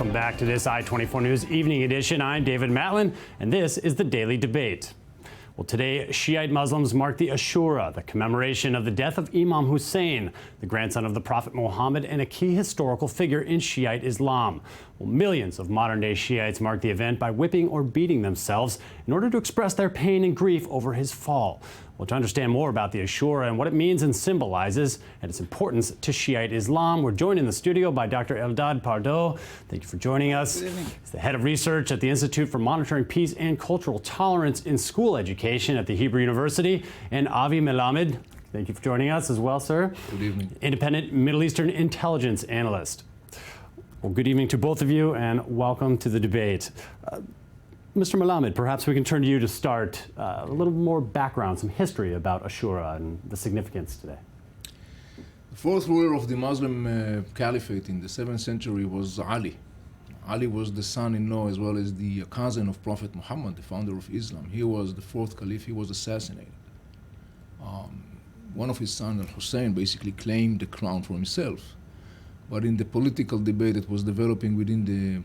Welcome back to this I-24 News Evening Edition. I'm David Matlin, and this is the Daily Debate. Well, today, Shiite Muslims mark the Ashura, the commemoration of the death of Imam Hussein, the grandson of the Prophet Muhammad and a key historical figure in Shiite Islam. Well, millions of modern-day Shiites mark the event by whipping or beating themselves in order to express their pain and grief over his fall. Well, to understand more about the Ashura and what it means and symbolizes and its importance to Shiite Islam, we're joined in the studio by Dr. Eldad Pardo. Thank you for joining us. He's the head of research at the Institute for Monitoring Peace and Cultural Tolerance in School Education at the Hebrew University. And Avi Melamed, thank you for joining us as well, sir. Good evening. Independent Middle Eastern intelligence analyst. Well, good evening to both of you and welcome to the debate. Mr. Melamed, perhaps we can turn to you to start. A little more background, some history about Ashura and the significance today. The fourth ruler of the Muslim Caliphate in the 7th century was Ali. Ali was the son-in-law as well as the cousin of Prophet Muhammad, the founder of Islam. He was the fourth caliph. He was assassinated. One of his sons, Hussein, basically claimed the crown for himself. But in the political debate that was developing within the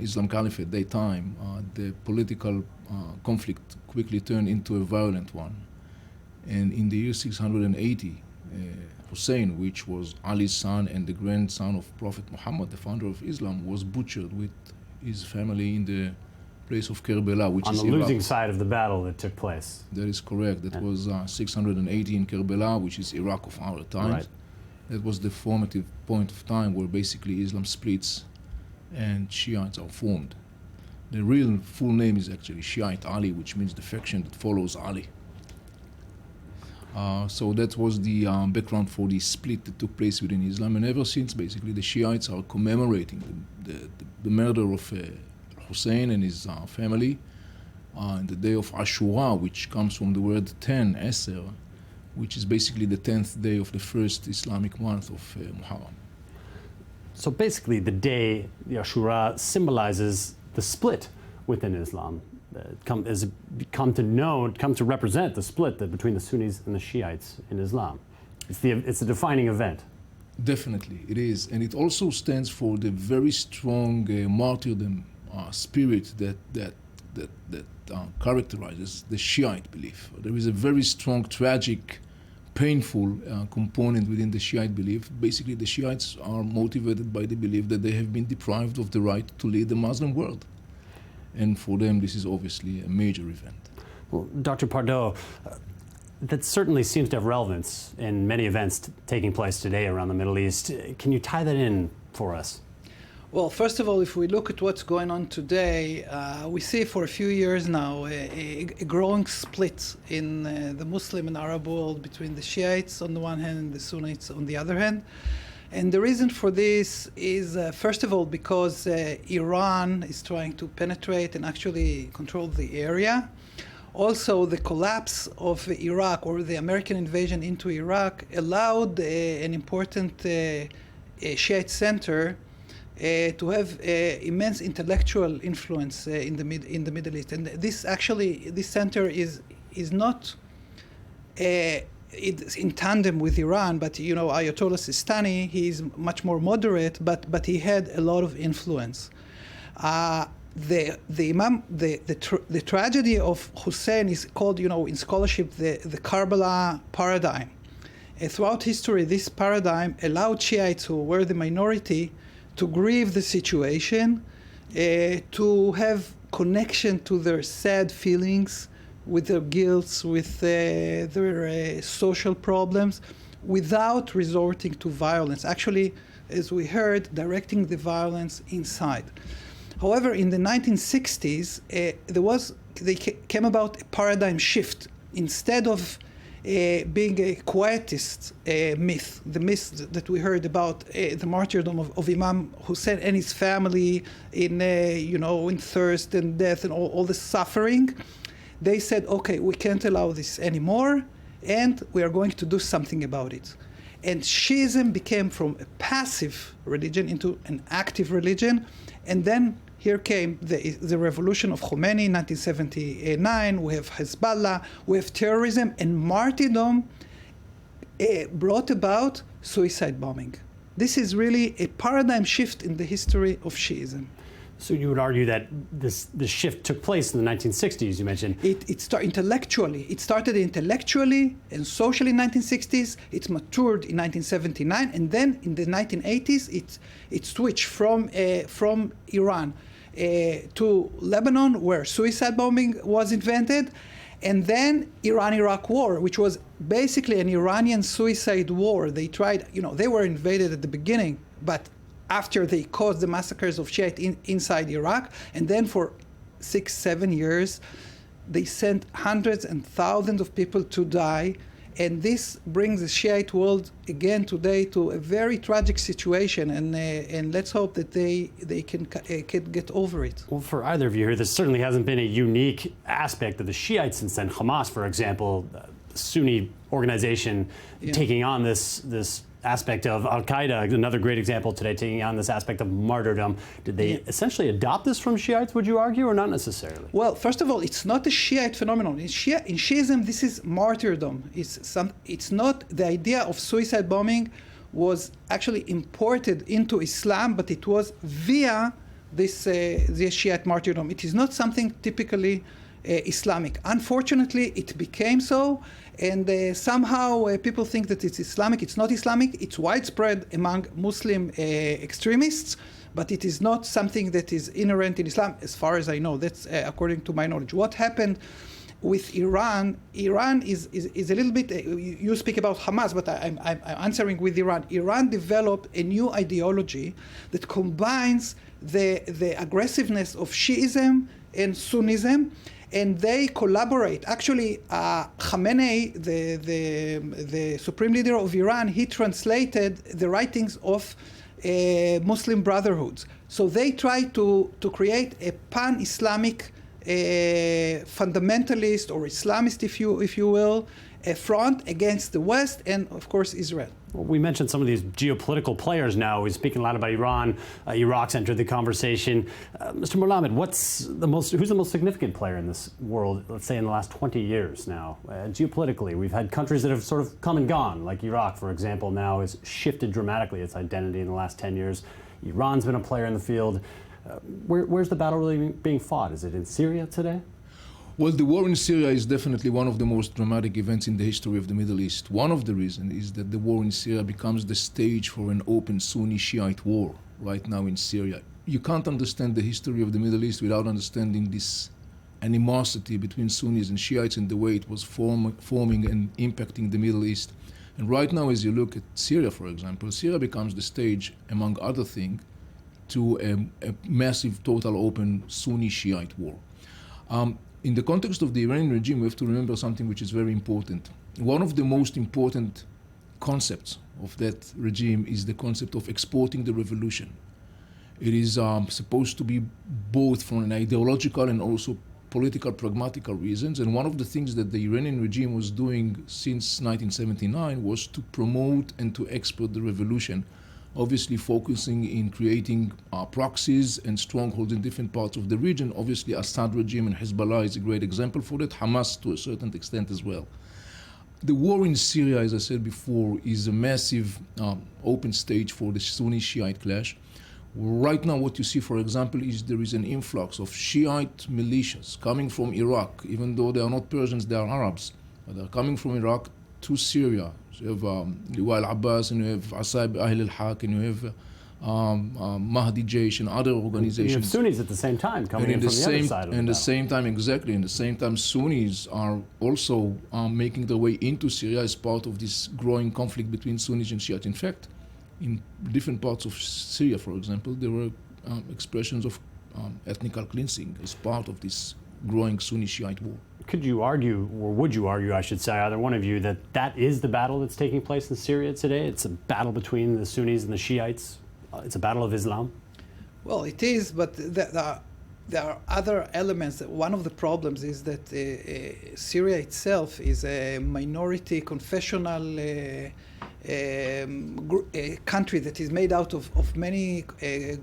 Islam Caliphate at that time, the political conflict quickly turned into a violent one. And in the year 680, Hussein, which was Ali's son and the grandson of Prophet Muhammad, the founder of Islam, was butchered with his family in the place of Kerbala, which is on the Iraq. losing side of the battle that took place. That is correct. That was 680 in Kerbala, which is Iraq of our times. Right. That was the formative point of time where basically Islam splits and Shiites are formed. The real full name is actually Shi'it Ali, which means the faction that follows Ali. So that was the background for the split that took place within Islam, and ever since basically the Shiites are commemorating the murder of Hussein and his family on the day of Ashura, which comes from the word 10, Eser, which is basically the 10th day of the first Islamic month of Muharram. So basically, the day, the Ashura, symbolizes the split within Islam. Come to represent the split between the Sunnis and the Shiites in Islam. It's a defining event. Definitely, it is. And it also stands for the very strong martyrdom spirit that characterizes the Shiite belief. There is a very strong, tragic, painful component within the Shiite belief. Basically, the Shiites are motivated by the belief that they have been deprived of the right to lead the Muslim world. And for them, this is obviously a major event. Well, Dr. Pardo, that certainly seems to have relevance in many events taking place today around the Middle East. Can you tie that in for us? Well, first of all, if we look at what's going on today, we see for a few years now a growing split in the Muslim and Arab world between the Shiites on the one hand and the Sunnites on the other hand. And the reason for this is, first of all, because Iran is trying to penetrate and actually control the area. Also, the collapse of Iraq, or the American invasion into Iraq, allowed an important Shiite center to have immense intellectual influence in the Middle East. And this center is not it's in tandem with Iran, but Ayatollah Sistani, he is much more moderate, but he had a lot of influence. The tragedy of Hussein is called, in scholarship, the Karbala paradigm. Throughout history, this paradigm allowed Shiites, who were the minority, to grieve the situation, to have connection to their sad feelings, with their guilt, with their social problems, without resorting to violence. Actually, as we heard, directing the violence inside. However, in the 1960s, they came about a paradigm shift. Instead of being a quietist myth, the myth that we heard about the martyrdom of Imam Hussein and his family in thirst and death and all the suffering, they said, okay, we can't allow this anymore, and we are going to do something about it. And Shiism became from a passive religion into an active religion, and then here came the revolution of Khomeini in 1979. We have Hezbollah, we have terrorism, and martyrdom brought about suicide bombing. This is really a paradigm shift in the history of Shi'ism. So you would argue that this shift took place in the 1960s, you mentioned. It started intellectually and socially in 1960s. It matured in 1979, and then in the 1980s, it switched from Iran to Lebanon, where suicide bombing was invented, and then Iran-Iraq war, which was basically an Iranian suicide war. They tried, they were invaded at the beginning, but after they caused the massacres of Shiite inside Iraq, and then for 6-7 years, they sent hundreds and thousands of people to die, and this brings the Shiite world again today to a very tragic situation, and let's hope that they can get over it. Well, for either of you here, this certainly hasn't been a unique aspect of the Shiites since then. Hamas, for example, Sunni organization taking on this aspect of Al-Qaeda, another great example today, taking on this aspect of martyrdom. Did they essentially adopt this from Shiites, would you argue, or not necessarily? Well, first of all, it's not a Shiite phenomenon. In Shiism, this is martyrdom. It's not the idea of suicide bombing was actually imported into Islam, but it was via this Shiite martyrdom. It is not something typically Islamic. Unfortunately, it became so, and somehow people think that it's Islamic. It's not Islamic. It's widespread among Muslim extremists, but it is not something that is inherent in Islam, as far as I know. That's according to my knowledge. What happened with Iran is a little bit, you speak about Hamas, but I'm answering with Iran. Iran developed a new ideology that combines the aggressiveness of Shiism and Sunnism, and they collaborate. Actually, Khamenei, the supreme leader of Iran, he translated the writings of Muslim brotherhoods. So they try to create a pan-Islamic fundamentalist or Islamist, if you will, a front against the West and, of course, Israel. Well, we mentioned some of these geopolitical players now. We're speaking a lot about Iran. Iraq's entered the conversation. Mr. Melamed, who's the most significant player in this world, let's say in the last 20 years now? Geopolitically, we've had countries that have sort of come and gone, like Iraq, for example, now has shifted dramatically its identity in the last 10 years. Iran's been a player in the field. Where's the battle really being fought? Is it in Syria today? Well, the war in Syria is definitely one of the most dramatic events in the history of the Middle East. One of the reasons is that the war in Syria becomes the stage for an open Sunni-Shiite war right now in Syria. You can't understand the history of the Middle East without understanding this animosity between Sunnis and Shiites and the way it was forming and impacting the Middle East. And right now, as you look at Syria, for example, Syria becomes the stage, among other things, to a massive, total, open Sunni-Shiite war. In the context of the Iranian regime, we have to remember something which is very important. One of the most important concepts of that regime is the concept of exporting the revolution. It is supposed to be both from an ideological and also political, pragmatical reasons. And one of the things that the Iranian regime was doing since 1979 was to promote and to export the revolution, obviously focusing in creating proxies and strongholds in different parts of the region. Obviously, Assad regime and Hezbollah is a great example for that, Hamas to a certain extent as well. The war in Syria, as I said before, is a massive open stage for the Sunni-Shiite clash. Right now, what you see, for example, is there is an influx of Shiite militias coming from Iraq, even though they are not Persians, they are Arabs, but they are coming from Iraq to Syria. So you have Liwa al-Abbas, and you have Asaib Ahl al-Haq, and you have Mahdi Jaish and other organizations. You have Sunnis at the same time coming in from the other side of the And at the same time, exactly, in the same time, Sunnis are also making their way into Syria as part of this growing conflict between Sunnis and Shiite. In fact, in different parts of Syria, for example, there were expressions of ethnic cleansing as part of this growing Sunni-Shiite war. Could you argue, or would you argue, I should say, either one of you, that that is the battle that's taking place in Syria today? It's a battle between the Sunnis and the Shiites? It's a battle of Islam? Well, it is, but there are other elements. One of the problems is that Syria itself is a minority confessional country that is made out of many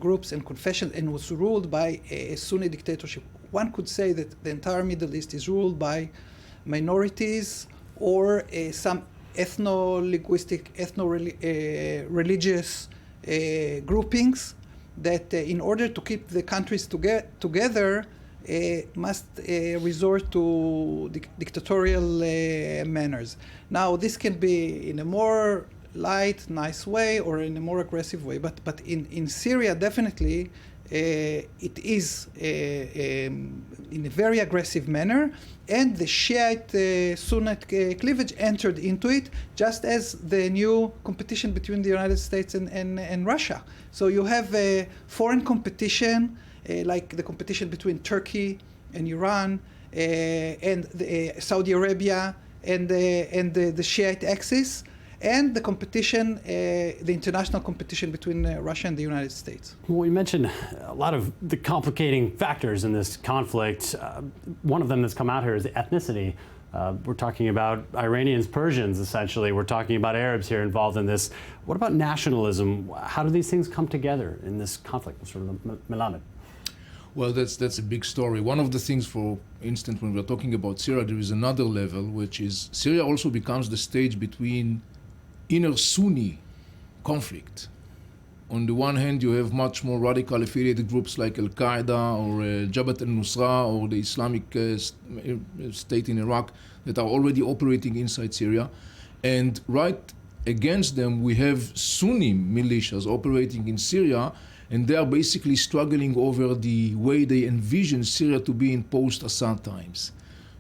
groups and confessions and was ruled by a Sunni dictatorship. One could say that the entire Middle East is ruled by minorities or some ethno-linguistic, ethno-religious groupings that, in order to keep the countries together, must resort to dictatorial manners. Now, this can be in a more light, nice way, or in a more aggressive way. But in Syria, definitely, it is in a very aggressive manner, and the Shiite Sunnite cleavage entered into it, just as the new competition between the United States and Russia. So you have a foreign competition, like the competition between Turkey and Iran and Saudi Arabia and the Shiite axis, and the competition, the international competition between Russia and the United States. Well, you mentioned a lot of the complicating factors in this conflict. One of them that's come out here is the ethnicity. We're talking about Iranians, Persians, essentially. We're talking about Arabs here involved in this. What about nationalism? How do these things come together in this conflict, sort of Melamed? Well, that's a big story. One of the things, for instance, when we're talking about Syria, there is another level, which is Syria also becomes the stage between inner Sunni conflict. On the one hand, you have much more radical affiliated groups like Al-Qaeda or Jabhat al-Nusra or the Islamic State in Iraq that are already operating inside Syria. And right against them, we have Sunni militias operating in Syria, and they are basically struggling over the way they envision Syria to be in post-Assad times.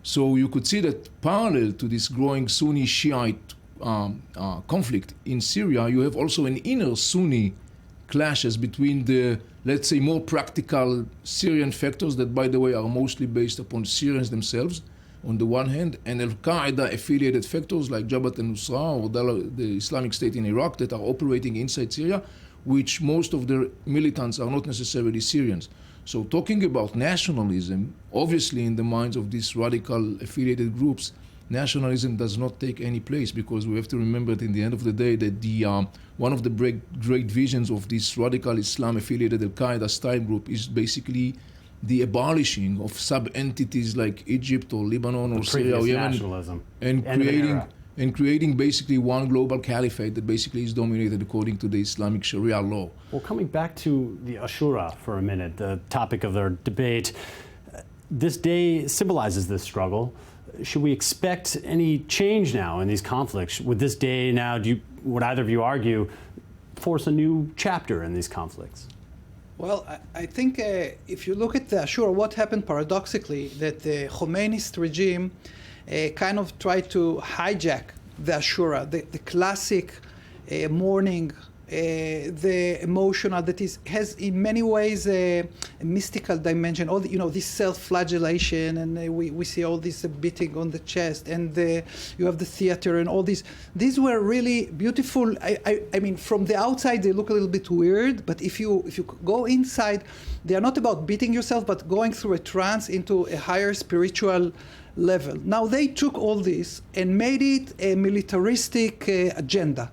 So you could see that parallel to this growing Sunni Shiite conflict in Syria, you have also an inner Sunni clashes between the, let's say, more practical Syrian factors that, by the way, are mostly based upon Syrians themselves, on the one hand, and Al-Qaeda affiliated factors like Jabhat al-Nusra or the Islamic State in Iraq that are operating inside Syria, which most of their militants are not necessarily Syrians. So talking about nationalism, obviously in the minds of these radical affiliated groups, nationalism does not take any place, because we have to remember that in the end of the day that the one of the great visions of this radical Islam affiliated Al-Qaeda style group is basically the abolishing of sub-entities like Egypt or Lebanon or Syria or Yemen, nationalism and creating basically one global caliphate that basically is dominated according to the Islamic Sharia law. Well, coming back to the Ashura for a minute, the topic of their debate, this day symbolizes this struggle. Should we expect any change now in these conflicts? Would this day now, would either of you argue, force a new chapter in these conflicts? Well, I think if you look at the Ashura, what happened paradoxically, that the Khomeiniist regime kind of tried to hijack the Ashura, the classic mourning, the emotional that has in many ways a mystical dimension. All the, this self-flagellation, and we see all this beating on the chest, and you have the theater and all these. These were really beautiful. I mean, from the outside they look a little bit weird, but if you go inside, they are not about beating yourself, but going through a trance into a higher spiritual level. Now they took all this and made it a militaristic agenda,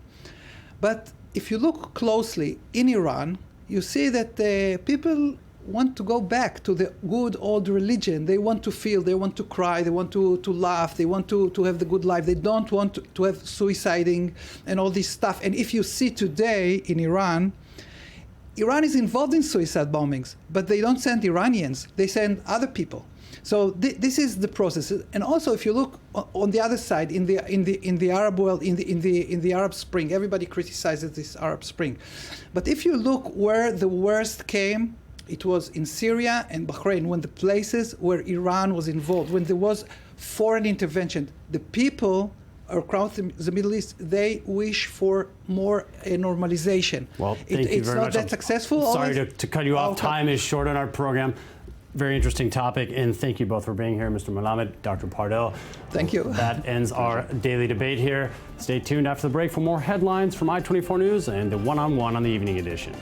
but if you look closely in Iran, you see that people want to go back to the good old religion. They want to feel, they want to cry, they want to laugh, they want to have the good life. They don't want to have suiciding and all this stuff. And if you see today in Iran, Iran is involved in suicide bombings, but they don't send Iranians, they send other people. So this is the process. And also, if you look on the other side, in the Arab world, in the Arab Spring, everybody criticizes this Arab Spring. But if you look where the worst came, it was in Syria and Bahrain, when the places where Iran was involved, when there was foreign intervention. The people across the Middle East, they wish for more normalization. Well, thank you very much. It's not that successful. Sorry to cut you off. Time is short on our program. Very interesting topic, and thank you both for being here, Mr. Melamed, Dr. Pardo. Thank you. That ends our daily debate here. Stay tuned after the break for more headlines from I-24 News and the one-on-one on the evening edition.